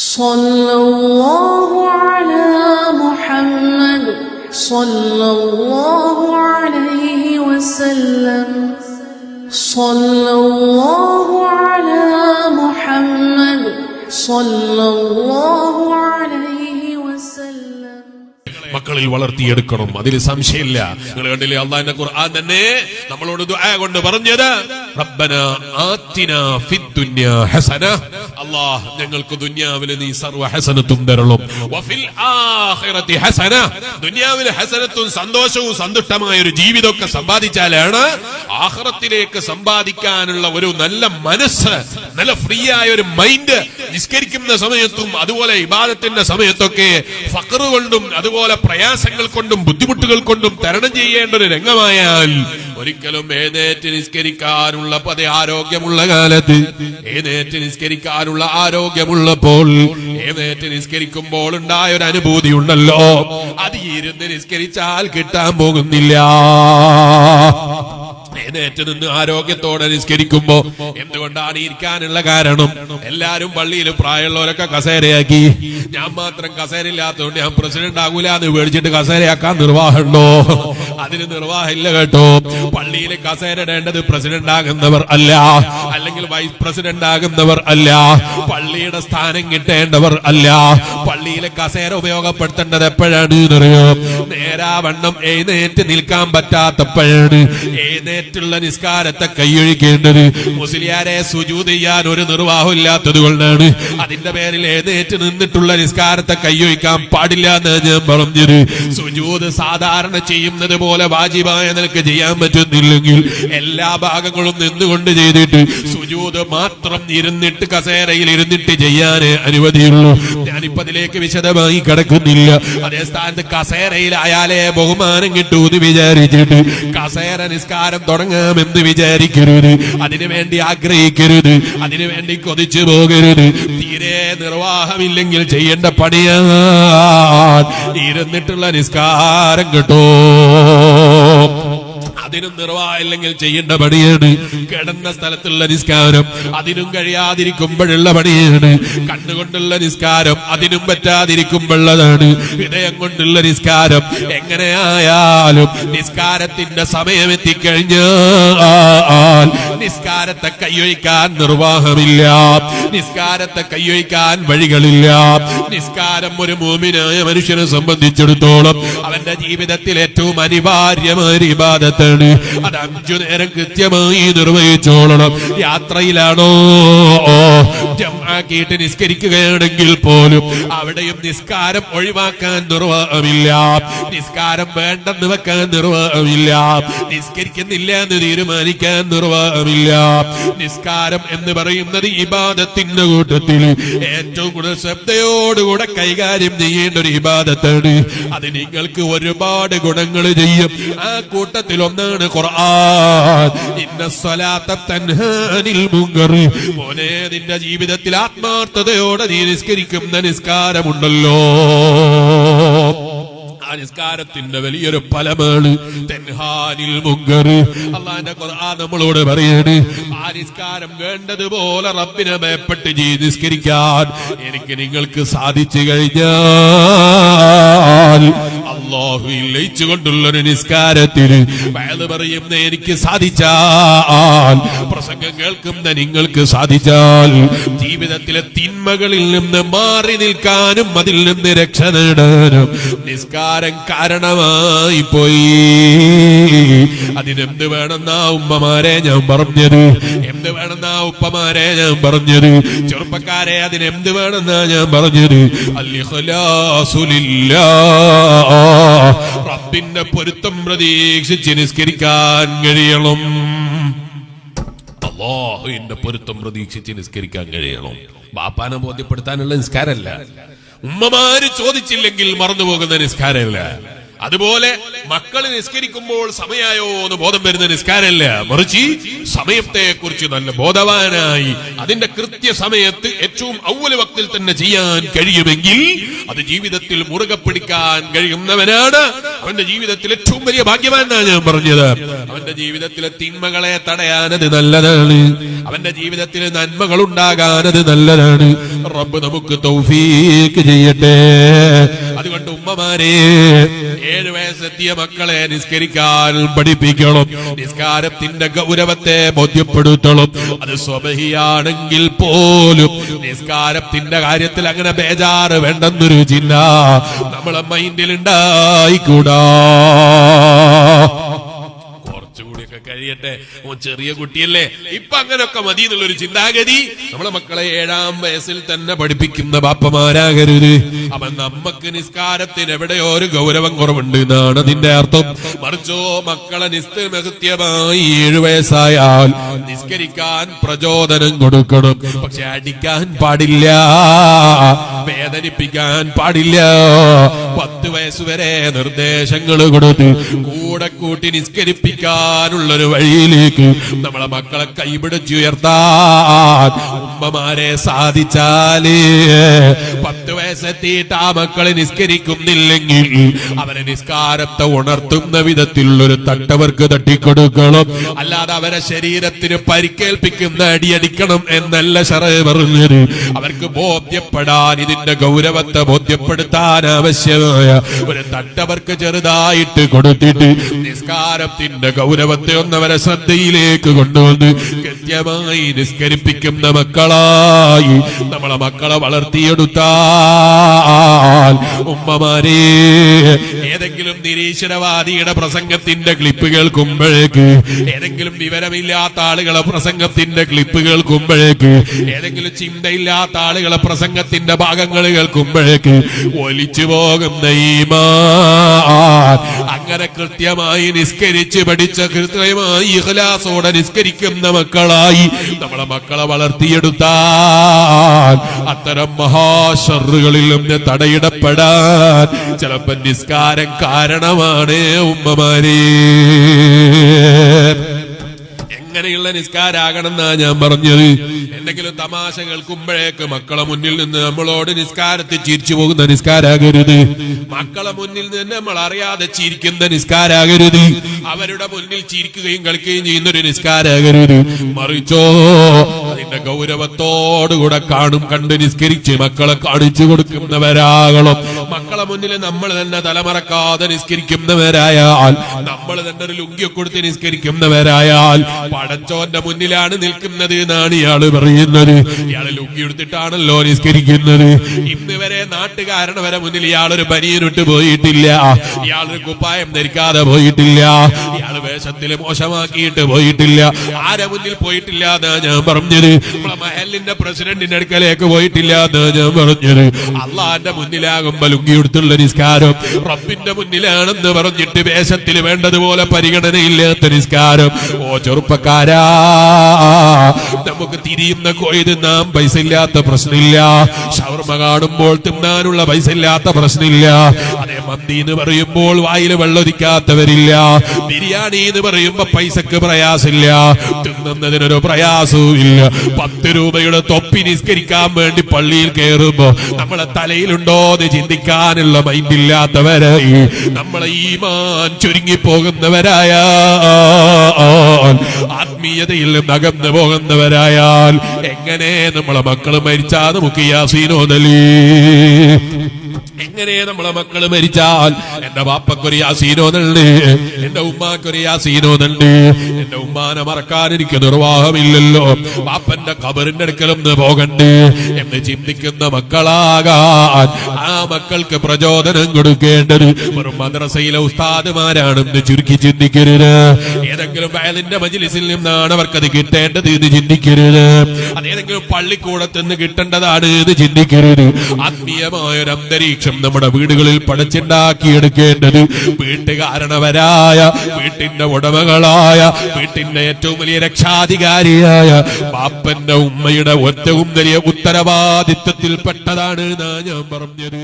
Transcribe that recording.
സല്ലല്ലാഹു അലാ മുഹമ്മദ് സല്ലല്ലാഹു അലൈഹി വസല്ലം. സല്ലല്ലാഹു അലാ മുഹമ്മദ് സല്ലല്ലാഹു അലൈഹി വസല്ലം. മക്കളിൽ വളർത്തിയെടുക്കണം, അതിൽ സംശയമില്ല. നിങ്ങൾ കണ്ടില്ലേ, അള്ളാഹിന്റെ ഖുർആൻ തന്നെ നമ്മളോട് ദുആ കൊണ്ട് പറഞ്ഞത്, റബ്ബനാ ആതിനാ ഫിദ്ദുനിയാ ഹസന, അല്ലാഹ് ഞങ്ങൾക്ക് ദുനിയാവിൽ നീ സർവ ഹസനത്തും തരണം, വഫിൽ ആഖിറതി ഹസന, ദുനിയാവിൽ ഹസനത്തും സന്തോഷവും സന്തുഷ്ടമായ ഒരു ജീവിതമൊക്കെ സമ്പാദിച്ചാലാണ് ആഖിറത്തിലേക്ക് സമ്പാദിക്കാനുള്ള ഒരു നല്ല മനസ്സ്, നല്ല ഫ്രീ ആയ ഒരു മൈൻഡ് നിസ്കരിക്കുന്ന സമയത്തും അതുപോലെ ഇബാദത്തിന്റെ സമയത്തൊക്കെ ഫഖർ കൊണ്ടും അതുപോലെ പ്രയാസങ്ങൾ കൊണ്ടും ബുദ്ധിമുട്ടുകൾ കൊണ്ടും തരണം ചെയ്യേണ്ട ഒരു രംഗമായാൽ ഒരിക്കലും എഴുന്നേറ്റ് നിസ്കരിക്കാനുള്ള ആരോഗ്യമുള്ള കാലത്ത്, എഴുന്നേറ്റ് നിസ്കരിക്കാനുള്ള ആരോഗ്യമുള്ളപ്പോൾ, എഴുന്നേറ്റ് നിസ്കരിക്കുമ്പോൾ ഉണ്ടായ ഒരു അനുഭൂതി ഉണ്ടല്ലോ, അത് ഇരുന്ന് നിസ്കരിച്ചാൽ കിട്ടാൻ പോകുന്നില്ല. എഴുന്നേറ്റ് നിന്ന് ആരോഗ്യത്തോടെ നിസ്കരിക്കുമ്പോ എന്തുകൊണ്ടാണ് ഇരിക്കാനുള്ള കാരണം? എല്ലാരും പള്ളിയിൽ പ്രായമുള്ളവരൊക്കെ കസേരയാക്കി, ഞാൻ മാത്രം കസേരയില്ലാത്തതുകൊണ്ട് ഞാൻ പ്രസിഡന്റ് ആകൂല എന്ന് മേടിച്ചിട്ട് കസേരയാക്കാൻ നിർവാഹമുണ്ടോ? അതിന് നിർവാഹമില്ല കേട്ടോ. പള്ളിയിൽ കസേര ഇടേണ്ടത് പ്രസിഡന്റ് ആകുന്നവർ അല്ല, അല്ലെങ്കിൽ വൈസ് പ്രസിഡന്റ് ആകുന്നവർ അല്ല, പള്ളിയുടെ സ്ഥാനം കിട്ടേണ്ടവർ അല്ല. പള്ളിയിലെ കസേര ഉപയോഗപ്പെടുത്തേണ്ടത് എപ്പോഴാണ് എന്നറിയോ? നേരാവണ്ണം എഴുന്നേറ്റ് നിൽക്കാൻ പറ്റാത്തപ്പോഴാണ് എഴുന്നേറ്റുള്ള നിസ്കാരത്തെ കൈയൊഴിക്കേണ്ടത്. മുസ്ലിയാരെ സുജൂദ് ചെയ്യാൻ ഒരു നിർവാഹം ഇല്ലാത്തത് കൊണ്ടാണ് അതിന്റെ പേരിൽ എഴുന്നേറ്റ് നിന്നിട്ടുള്ള നിസ്കാരത്തെ കൈയൊഴിക്കാൻ പാടില്ല എന്ന് ഞാൻ പറഞ്ഞത്. സുജൂദ് സാധാരണ ചെയ്യുന്നത് പോലെ വാജിബായ നിലക്ക് ചെയ്യാൻ പറ്റുന്നില്ലെങ്കിൽ എല്ലാ ഭാഗങ്ങളും നിന്നുകൊണ്ട് ചെയ്തിട്ട് സുജൂദ് മാത്രം ഇരുന്നിട്ട് കസേരയിൽ ഇരുന്നിട്ട് ചെയ്യാനേ അനുമതിയുള്ളൂ. ഞാനിപ്പോ അതിലേക്ക് വിശദമായി കിടക്കുന്നില്ല. അതേ സ്ഥാനത്ത് കസേരയിലായാലേ ബഹുമാനം കിട്ടൂന്ന് വിചാരിച്ചിട്ട് കസേര നിസ്കാരം തുടങ്ങാമെന്ന് വിചാരിക്കരുത്, അതിനുവേണ്ടി ആഗ്രഹിക്കരുത്, അതിനുവേണ്ടി കൊതിച്ചു പോകരുത്. തീരെ നിർവാഹമില്ലെങ്കിൽ ചെയ്യേണ്ട പണിയാണ് ഇരുന്നിട്ടുള്ള നിസ്കാരം കേട്ടോ. അതിനും നിർവാഹമില്ലെങ്കിൽ ചെയ്യേണ്ട പണിയാണ് കിടന്ന സ്ഥലത്തുള്ള നിസ്കാരം, അതിനും കഴിയാതിരിക്കുമ്പോഴുള്ള പണിയാണ്. കണ്ണുകൊണ്ടുള്ള നിസ്കാരം അതിനും പറ്റാതിരിക്കുമ്പോഴതാണ്. ഹൃദയം കൊണ്ടുള്ള നിസ്കാരം എങ്ങനെയായാലും നിസ്കാരത്തിന്റെ സമയം എത്തിക്കഴിഞ്ഞാൽ നിസ്കാരത്തെ കൈയൊഴിക്കാൻ നിർവാഹമില്ല, നിസ്കാരത്തെ കൈയൊഴിക്കാൻ വഴികളില്ല. നിസ്കാരം ഒരു മുഅ്മിനായ മനുഷ്യനെ സംബന്ധിച്ചിടത്തോളം അവന്റെ ജീവിതത്തിൽ ഏറ്റവും അനിവാര്യമായ ഇബാദത്താണ്. അത് 5 നേരം കൃത്യമായി നിർവഹിച്ചോളണം. യാത്രയിലാണോ ജംആക്കിയിട്ട് നിസ്കരിക്കുകയാണെങ്കിൽ പോലും അവിടെയും നിസ്കാരം ഒഴിവാക്കാൻ നിർവാഹമില്ല, നിസ്കാരം വേണ്ടെന്ന് വെക്കാൻ നിർവാഹമില്ല, നിസ്കരിക്കുന്നില്ല എന്ന് തീരുമാനിക്കാൻ നിർവാഹമില്ല. നിസ്കാരം എന്ന് പറയുന്നത് ഇബാദത്തിന്റെ കൂട്ടത്തിൽ ഏറ്റവും കൂടുതൽ ശ്രദ്ധയോടുകൂടെ കൈകാര്യം ചെയ്യേണ്ട ഒരു ഇബാദത്താണ്. അത് നിങ്ങൾക്ക് ഒരുപാട് ഗുണങ്ങൾ ചെയ്യും. ആ കൂട്ടത്തിൽ ഒന്നാണ് ഖുർആൻ. ഇന്ന സ്വലാത്ത തൻഹാ അനിൽ മുൻകർ. മോനെ, നിന്റെ ജീവിതത്തിൽ ആത്മാർത്ഥതയോടെ നീ നിസ്കരിക്കുന്ന നിസ്കാരമുണ്ടല്ലോ, ആ നിസ്കാരത്തിന്റെ വലിയൊരു ഫലമാണ് തൻഹാനിൽ മുൻകർ. അല്ലാഹുവിന്റെ ഖുർആൻ നമ്മളോട് പറയാണ്, ആ നിസ്കാരം വേണ്ടതുപോലെ റബ്ബിനെ ഭയപ്പെട്ട് നിസ്കരിക്കാൻ എനിക്ക് നിങ്ങൾക്ക് സാധിച്ചു കഴിഞ്ഞാൽ, അല്ലാഹുവിൽ ലയിച്ചുകൊണ്ടുള്ളൊരു നിസ്കാരത്തിന് വഅദ് പറയുന്ന എനിക്ക് സാധിച്ചാൽ, പ്രസംഗം കേൾക്കുന്ന നിങ്ങൾക്ക് സാധിച്ചാൽ, ജീവിതത്തിലെ തിന്മകളിൽ നിന്ന് മാറി നിൽക്കാനും അതിൽ നിന്ന് രക്ഷ നേടാനും നിസ്കാരം കാരണമായി പോയി. അതിനെന്ത് വേണമെന്നാ ഉമ്മമാരെ ഞാൻ പറഞ്ഞത്, എന്ത് വേണമെന്നാ ഉപ്പമാരെ ഞാൻ പറഞ്ഞത്, ചെറുപ്പക്കാരെ അതിനെന്ത് വേണമെന്നാ ഞാൻ പറഞ്ഞത്? അൽ-ഇഖ്ലാസു ലില്ലാഹ്, റബ്ബിന്റെ പൊരുത്തം പ്രതീക്ഷിച്ച് നിസ്കരിക്കാൻ കഴിയണം. അല്ലാഹുവിന്റെ പൊരുത്തം പ്രതീക്ഷിച്ച് നിസ്കരിക്കാൻ കഴിയണം. ബാപ്പാനെ ബോധ്യപ്പെടുത്താനുള്ള നിസ്കാരമല്ല, ഉമ്മമാര് ചോദിച്ചില്ലെങ്കിൽ മറന്നുപോകുന്ന നിസ്കാരമല്ല. അതുപോലെ മക്കൾ നിസ്കരിക്കുമ്പോൾ സമയായോ എന്ന് ബോധം വരുന്ന നിസ്കാരമല്ല, മറിച്ച് സമയത്തെ കുറിച്ച് നല്ല ബോധവാനായി അതിന്റെ കൃത്യസമയത്ത് ഏറ്റവും ഔവ്വൽ വക്തിൽ തന്നെ ചെയ്യാൻ കഴിയുമെങ്കിൽ അത് ജീവിതത്തിൽ മുറുകെ പിടിക്കാൻ കഴിയുന്നവനാണ്. അവന്റെ ജീവിതത്തിൽ ഏറ്റവും വലിയ ഭാഗ്യവാനാണ് ഞാൻ പറഞ്ഞത്. അവന്റെ ജീവിതത്തിലെ തിന്മകളെ തടയാനത് നല്ലതാണ്, അവന്റെ ജീവിതത്തിൽ നന്മകൾ ഉണ്ടാകാനത് നല്ലതാണ്. റബ്ബ് നമുക്ക് തൗഫീഖ് ചെയ്യട്ടെ. അതുകൊണ്ട് ഉമ്മമാരെ, 7 വയസ്സെത്തിയ മക്കളെ നിസ്കരിക്കാൻ പഠിപ്പിക്കണം, നിസ്കാരത്തിന്റെ ഗൗരവത്തെ ബോധ്യപ്പെടുത്തണം. അത് സ്വബഹിയാണെങ്കിൽ പോലും നിസ്കാരത്തിന്റെ കാര്യത്തിൽ അങ്ങനെ ബേജാറ് വേണ്ടെന്നൊരു ചിന്ത നമ്മളെ മൈൻഡിൽ ഉണ്ടായിക്കൂടാ. കുറച്ചുകൂടിയൊക്കെ കഴിയട്ടെ, ചെറിയ കുട്ടിയല്ലേ, ഇപ്പൊ അങ്ങനെയൊക്കെ മതി എന്നുള്ളൊരു ചിന്താഗതി നമ്മളെ മക്കളെ 7-ാം വയസ്സിൽ തന്നെ പഠിപ്പിക്കുന്ന ബാപ്പമാരാകരുത്. അവൻ നമ്മക്ക് നിസ്കാരത്തിന് എവിടെയോ ഒരു ഗൗരവം കുറവുണ്ട് എന്നാണ് അതിന്റെ അർത്ഥം. മറിച്ചോ, മക്കളെ നിസ്കൃത്യമായി 7 വയസ്സായാൽ നിസ്കരിക്കാൻ പ്രചോദനം കൊടുക്കണം. പക്ഷെ അടിക്കാൻ പാടില്ല, വേദനിപ്പിക്കാൻ പാടില്ല. 10 വയസ്സുവരെ നിർദ്ദേശങ്ങൾ കൊടുത്ത് കൂടെ കൂട്ടി നിസ്കരിപ്പിക്കാനുള്ളൊരു വഴിയിലേക്ക് നമ്മളെ മക്കളെ കൈപിടിച്ചുയർത്താൻ ഉമ്മമാരെ സാധിച്ചാലേ 10 വയസ്സെത്തിയിട്ട് ആ മക്കളെ നിസ്കരിക്കുന്നില്ലെങ്കിൽ അവരെ നിസ്കാരത്തെ ഉണർത്തുന്ന വിധത്തിലുള്ളൊരു തട്ടവർക്ക് തട്ടിക്കൊടുക്കണം. അല്ലാതെ അവരെ ശരീരത്തിന് പരിക്കേൽപ്പിക്കുന്ന അടിയടിക്കണം എന്നല്ല ശറഅ് പറഞ്ഞത്. അവർക്ക് ബോധ്യപ്പെടാൻ, ഇതിന്റെ ഗൗരവത്തെ ബോധ്യപ്പെടുത്താൻ ആവശ്യമായ ഒരു തട്ടവർക്ക് ചെറുതായിട്ട് കൊടുത്തിട്ട് നിസ്കാരത്തിന്റെ ഗൗരവത്തെ ഒന്നവരെ ശ്രദ്ധയിലേക്ക് കൊണ്ടുവന്ന് കൃത്യമായി നിസ്കരിപ്പിക്കുന്ന മക്കളായി നമ്മളെ മക്കളെ വളർത്തിയെടുത്താൽ ഉമ്മമാരെ, ഏതെങ്കിലും നിരീശ്വരവാദിയുടെ പ്രസംഗത്തിന്റെ ക്ലിപ്പ് കേൾക്കുമ്പോഴേക്ക്, ഏതെങ്കിലും വിവരമില്ലാത്ത ആളുകളെ പ്രസംഗത്തിന്റെ ക്ലിപ്പ് കേൾക്കുമ്പോഴേക്ക്, ഏതെങ്കിലും ചിന്തയില്ലാത്ത ആളുകളെ പ്രസംഗത്തിന്റെ ഭാഗങ്ങൾ കേൾക്കുമ്പോഴേക്ക് ഒലിച്ചു പോകുന്ന ഈമാൻ, അങ്ങനെ കൃത്യമായി നിസ്കരിച്ച് പഠിച്ച കൃത്യമായി ഇഖ്ലാസോടെ നിസ്കരിക്കുന്ന മക്കളായി നമ്മളെ മക്കളെ വളർത്തിയെടുത്താൽ അത്തരം മഹാശറുകളിൽ നിന്ന് തടയിടപ്പെടാൻ ചിലപ്പോൾ നിസ്കാരം കാരണമാണ് ഉമ്മമാരെ. അങ്ങനെയുള്ള നിസ്കാരാകണം എന്നാ ഞാൻ പറഞ്ഞത്. എന്തെങ്കിലും തമാശ കേൾക്കുമ്പോഴേക്ക് മക്കളെ മുന്നിൽ നിന്ന് നമ്മളോട് നിസ്കാരത്തിൽ ചിരിച്ചു പോകുന്ന നിസ്കാരാകരുത്. മക്കളെ മുന്നിൽ നിന്ന് നമ്മൾ അറിയാതെ ചിരിക്കുന്ന നിസ്കാരാകരുത്. അവരുടെ മുന്നിൽ ചിരിക്കുകയും കളിക്കുകയും ചെയ്യുന്ന ഒരു നിസ്കാരാകരുത്. മറിച്ചോ, അതിന്റെ ഗൗരവത്തോടുകൂടെ കണ്ട് നിസ്കരിച്ച് മക്കളെ കാണിച്ചു കൊടുക്കുന്നവരാകണം. മക്കളെ മുന്നിൽ നമ്മൾ തന്നെ തലമറക്കാതെ നിസ്കരിക്കുന്നവരായാൽ, നമ്മൾ തന്നെ ഒരു ലുങ്കിയെ കൊടുത്ത് നിസ്കരിക്കുന്നവരായാൽ പടച്ചോന്റെ മുന്നിലാണ് നിൽക്കുന്നത് എന്നാണ് ഇയാള് പറയുന്നത്. ഇയാള് ലുങ്കി എടുത്തിട്ടാണല്ലോ നിസ്കരിക്കുന്നത്. ഇന്ന് വരെ നാട്ടുകാരുടെ വരെ മുന്നിൽ ഇയാളൊരു ബനിയനിട്ട് പോയിട്ടില്ല, ഇയാളൊരു കുപ്പായം ധരിക്കാതെ പോയിട്ടില്ല, ഇയാള് വേഷത്തിൽ മോശമാക്കിയിട്ട് പോയിട്ടില്ല. ആരെ മുന്നിൽ പോയിട്ടില്ല എന്നാ ഞാൻ പറഞ്ഞത്. നമ്മളെ മഹലിന്റെ പ്രസിഡന്റിന്റെ അടുക്കലേക്ക് പോയിട്ടില്ല എന്നാ ഞാൻ പറഞ്ഞത്. അള്ളാന്റെ മുന്നിലാകുമ്പോ ലുങ്കി എടുത്തുള്ള നിസ്കാരം, റബ്ബിന്റെ മുന്നിലാണെന്ന് പറഞ്ഞിട്ട് വേഷത്തിൽ വേണ്ടതുപോലെ പരിഗണനയില്ലാത്ത നിസ്കാരം. ഓ ചെറുപ്പക്കാരാ, നമുക്ക് തിരിയുന്ന കോഴി തിന്നാൻ പൈസ ഇല്ലാത്ത പ്രശ്നമില്ല, ഷവർമ കാണുമ്പോൾ തിന്നാനുള്ള പൈസ ഇല്ലാത്ത പ്രശ്നമില്ല, അതേ മന്തി എന്ന് പറയുമ്പോൾ വായിൽ വെള്ളൊരിക്കാത്തവരില്ല, ബിരിയാണി എന്ന് പറയുമ്പോ പൈസക്ക് പ്രയാസമില്ല, തിന്നുന്നതിനൊരു പ്രയാസവും ഇല്ല. 10 രൂപയുടെ തൊപ്പി നിസ്കരിക്കാൻ വേണ്ടി പള്ളിയിൽ കയറുമ്പോ നമ്മളെ തലയിലുണ്ടോ എന്ന് ചിന്തിക്കാനുള്ള മൈൻഡില്ലാത്തവരായി നമ്മളെ ഈമാൻ ചുരുങ്ങിപ്പോകുന്നവരായ, ആത്മീയതയിൽ അകന്നു പോകുന്നവരായാൽ എങ്ങനെ നമ്മളെ മക്കള് മരിച്ചാൽ നമുക്ക് യാസീനോദലി? എങ്ങനെ നമ്മളെ മക്കള് മരിച്ചാൽ എന്റെ ബാപ്പക്കൊരു യാസീനോദുണ്ട്, എന്റെ ഉമ്മാക്കൊരു യാസീനോദുണ്ട്, എന്റെ ഉമ്മാനെ മറക്കാൻ എനിക്ക് നിർവാഹമില്ലല്ലോ, ബാപ്പന്റെ ഖബറിന്റെ അടുക്കലൊന്ന് പോകണ്ടേ എന്ന് ചിന്തിക്കുന്ന മക്കളാകാൻ ആ മക്കൾക്ക് പ്രചോദനം കൊടുക്കേണ്ടത് വെറും മദ്രസയിലെ ഉസ്താദുമാരാണെന്ന് ചുരുക്കി ചിന്തിക്കരുത്. ഏതെങ്കിലും വയലിന്റെ മജ്ലിസിൽ നിന്നാണ് അവർക്കത് കിട്ടേണ്ടത് എന്ന് ചിന്തിക്കരുത്. അതേതെങ്കിലും പള്ളിക്കൂടത്ത് നിന്ന് കിട്ടേണ്ടതാണ് എന്ന് ചിന്തിക്കരുത്. ആത്മീയമായൊരു അന്തരീക്ഷം നമ്മുടെ വീടുകളിൽ പടച്ചുണ്ടാക്കിയെടുക്കേണ്ടത് വീട്ടുകാരണവരായ, വീട്ടിന്റെ ഉടമകളായ, വീട്ടിന്റെ ഏറ്റവും വലിയ രക്ഷാധികാരിയായ ബാപ്പന്റെ ഉമ്മയുടെ ഏറ്റവും വലിയ ഉത്തരവാദിത്വത്തിൽപ്പെട്ടതാണ് ഞാൻ പറഞ്ഞത്.